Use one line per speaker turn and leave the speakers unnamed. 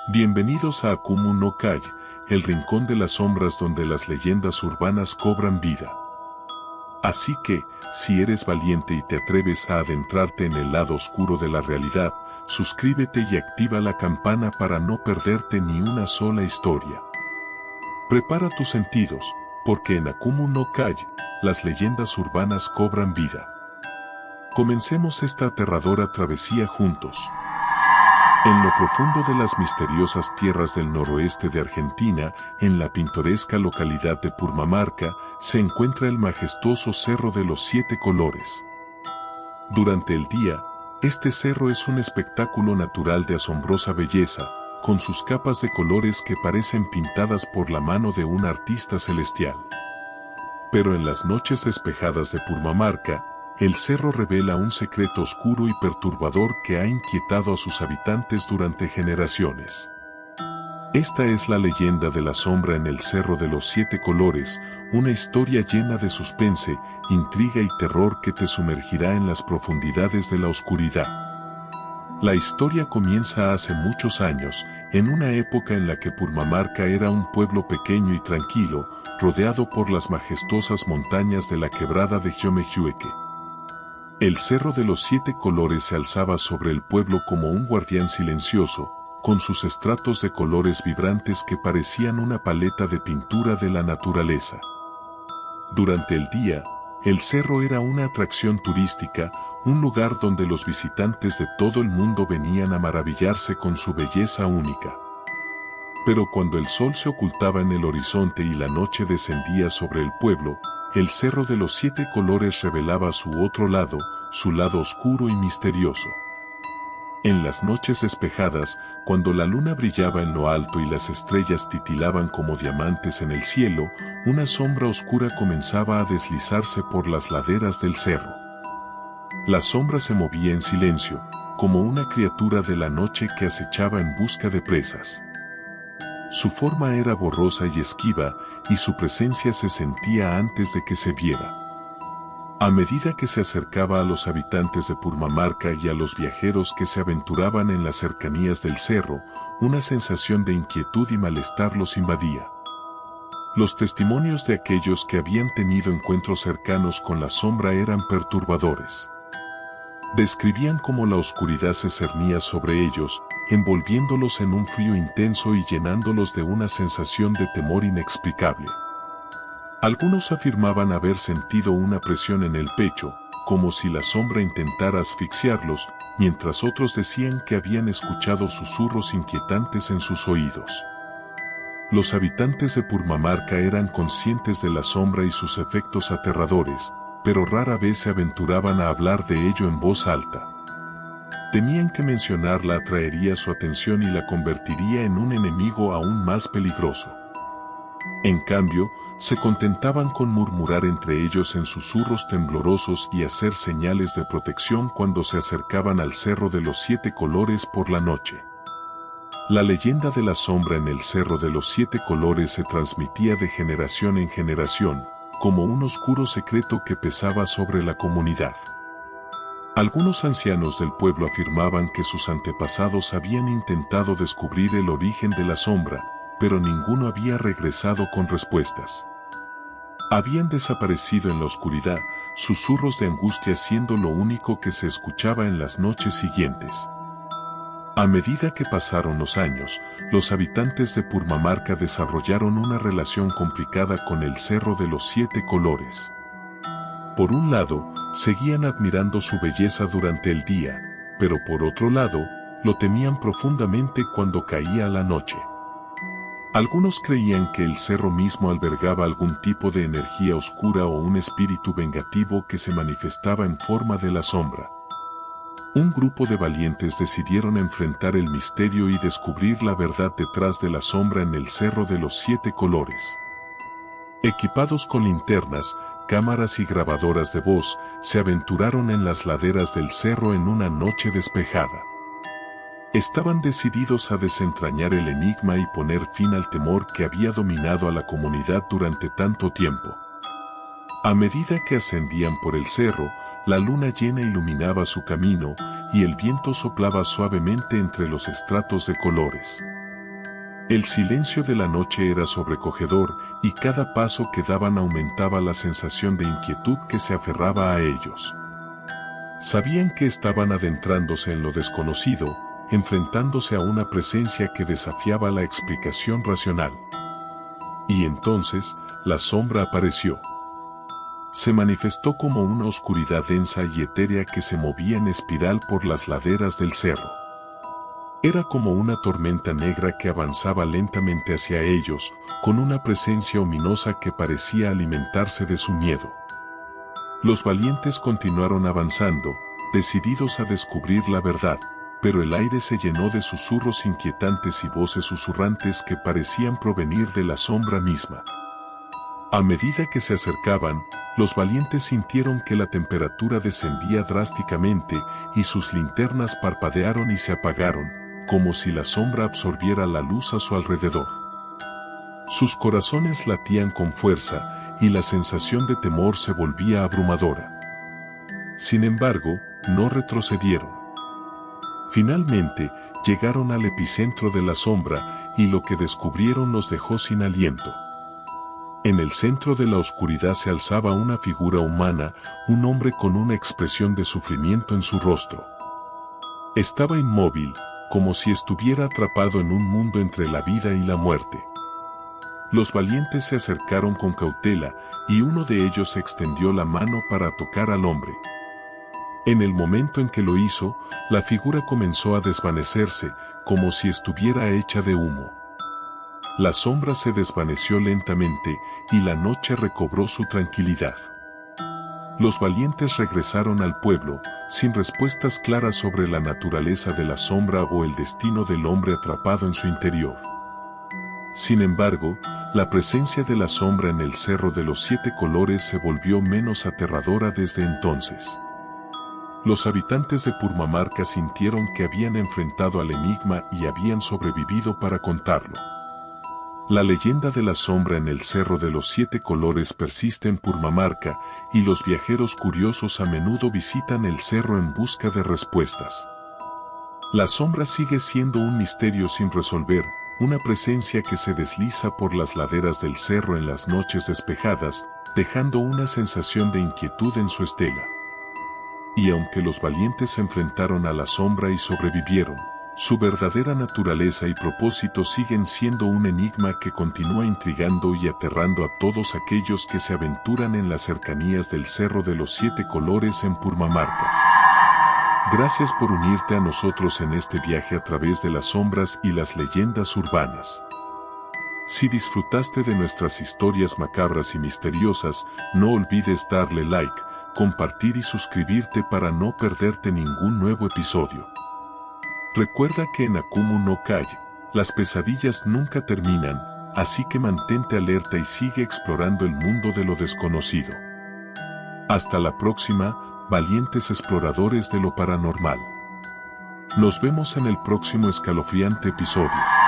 Bienvenidos a Akumu no Kai, el rincón de las sombras donde las leyendas urbanas cobran vida. Así que, si eres valiente y te atreves a adentrarte en el lado oscuro de la realidad, suscríbete y activa la campana para no perderte ni una sola historia. Prepara tus sentidos, porque en Akumu no Kai, las leyendas urbanas cobran vida. Comencemos esta aterradora travesía juntos. En lo profundo de las misteriosas tierras del noroeste de Argentina, en la pintoresca localidad de Purmamarca, se encuentra el majestuoso Cerro de los Siete Colores. Durante el día, este cerro es un espectáculo natural de asombrosa belleza, con sus capas de colores que parecen pintadas por la mano de un artista celestial. Pero en las noches despejadas de Purmamarca, el cerro revela un secreto oscuro y perturbador que ha inquietado a sus habitantes durante generaciones. Esta es la leyenda de la sombra en el Cerro de los Siete Colores, una historia llena de suspense, intriga y terror que te sumergirá en las profundidades de la oscuridad. La historia comienza hace muchos años, en una época en la que Purmamarca era un pueblo pequeño y tranquilo, rodeado por las majestuosas montañas de la quebrada de Giomejueque. El Cerro de los Siete Colores se alzaba sobre el pueblo como un guardián silencioso, con sus estratos de colores vibrantes que parecían una paleta de pintura de la naturaleza. Durante el día, el cerro era una atracción turística, un lugar donde los visitantes de todo el mundo venían a maravillarse con su belleza única. Pero cuando el sol se ocultaba en el horizonte y la noche descendía sobre el pueblo, el Cerro de los Siete Colores revelaba su otro lado, su lado oscuro y misterioso. En las noches despejadas, cuando la luna brillaba en lo alto y las estrellas titilaban como diamantes en el cielo, una sombra oscura comenzaba a deslizarse por las laderas del cerro. La sombra se movía en silencio, como una criatura de la noche que acechaba en busca de presas. Su forma era borrosa y esquiva, y su presencia se sentía antes de que se viera. A medida que se acercaba a los habitantes de Purmamarca y a los viajeros que se aventuraban en las cercanías del cerro, una sensación de inquietud y malestar los invadía. Los testimonios de aquellos que habían tenido encuentros cercanos con la sombra eran perturbadores. Describían cómo la oscuridad se cernía sobre ellos, envolviéndolos en un frío intenso y llenándolos de una sensación de temor inexplicable. Algunos afirmaban haber sentido una presión en el pecho, como si la sombra intentara asfixiarlos, mientras otros decían que habían escuchado susurros inquietantes en sus oídos. Los habitantes de Purmamarca eran conscientes de la sombra y sus efectos aterradores, pero rara vez se aventuraban a hablar de ello en voz alta. Temían que mencionarla atraería su atención y la convertiría en un enemigo aún más peligroso. En cambio, se contentaban con murmurar entre ellos en susurros temblorosos y hacer señales de protección cuando se acercaban al Cerro de los Siete Colores por la noche. La leyenda de la sombra en el Cerro de los Siete Colores se transmitía de generación en generación, como un oscuro secreto que pesaba sobre la comunidad. Algunos ancianos del pueblo afirmaban que sus antepasados habían intentado descubrir el origen de la sombra, pero ninguno había regresado con respuestas. Habían desaparecido en la oscuridad, susurros de angustia siendo lo único que se escuchaba en las noches siguientes. A medida que pasaron los años, los habitantes de Purmamarca desarrollaron una relación complicada con el Cerro de los Siete Colores. Por un lado, seguían admirando su belleza durante el día, pero por otro lado, lo temían profundamente cuando caía la noche. Algunos creían que el cerro mismo albergaba algún tipo de energía oscura o un espíritu vengativo que se manifestaba en forma de la sombra. Un grupo de valientes decidieron enfrentar el misterio y descubrir la verdad detrás de la sombra en el Cerro de los Siete Colores. Equipados con linternas, cámaras y grabadoras de voz, se aventuraron en las laderas del cerro en una noche despejada. Estaban decididos a desentrañar el enigma y poner fin al temor que había dominado a la comunidad durante tanto tiempo. A medida que ascendían por el cerro, la luna llena iluminaba su camino, y el viento soplaba suavemente entre los estratos de colores. El silencio de la noche era sobrecogedor y cada paso que daban aumentaba la sensación de inquietud que se aferraba a ellos. Sabían que estaban adentrándose en lo desconocido, enfrentándose a una presencia que desafiaba la explicación racional. Y entonces, la sombra apareció. Se manifestó como una oscuridad densa y etérea que se movía en espiral por las laderas del cerro. Era como una tormenta negra que avanzaba lentamente hacia ellos, con una presencia ominosa que parecía alimentarse de su miedo. Los valientes continuaron avanzando, decididos a descubrir la verdad, pero el aire se llenó de susurros inquietantes y voces susurrantes que parecían provenir de la sombra misma. A medida que se acercaban, los valientes sintieron que la temperatura descendía drásticamente y sus linternas parpadearon y se apagaron, como si la sombra absorbiera la luz a su alrededor. Sus corazones latían con fuerza y la sensación de temor se volvía abrumadora. Sin embargo, no retrocedieron. Finalmente, llegaron al epicentro de la sombra y lo que descubrieron los dejó sin aliento. En el centro de la oscuridad se alzaba una figura humana, un hombre con una expresión de sufrimiento en su rostro. Estaba inmóvil, como si estuviera atrapado en un mundo entre la vida y la muerte. Los valientes se acercaron con cautela, y uno de ellos extendió la mano para tocar al hombre. En el momento en que lo hizo, la figura comenzó a desvanecerse, como si estuviera hecha de humo. La sombra se desvaneció lentamente, y la noche recobró su tranquilidad. Los valientes regresaron al pueblo, sin respuestas claras sobre la naturaleza de la sombra o el destino del hombre atrapado en su interior. Sin embargo, la presencia de la sombra en el Cerro de los Siete Colores se volvió menos aterradora desde entonces. Los habitantes de Purmamarca sintieron que habían enfrentado al enigma y habían sobrevivido para contarlo. La leyenda de la sombra en el Cerro de los Siete Colores persiste en Purmamarca, y los viajeros curiosos a menudo visitan el cerro en busca de respuestas. La sombra sigue siendo un misterio sin resolver, una presencia que se desliza por las laderas del cerro en las noches despejadas, dejando una sensación de inquietud en su estela. Y aunque los valientes se enfrentaron a la sombra y sobrevivieron, su verdadera naturaleza y propósito siguen siendo un enigma que continúa intrigando y aterrando a todos aquellos que se aventuran en las cercanías del Cerro de los Siete Colores en Purmamarca. Gracias por unirte a nosotros en este viaje a través de las sombras y las leyendas urbanas. Si disfrutaste de nuestras historias macabras y misteriosas, no olvides darle like, compartir y suscribirte para no perderte ningún nuevo episodio. Recuerda que en Akumu no Kai, las pesadillas nunca terminan, así que mantente alerta y sigue explorando el mundo de lo desconocido. Hasta la próxima, valientes exploradores de lo paranormal. Nos vemos en el próximo escalofriante episodio.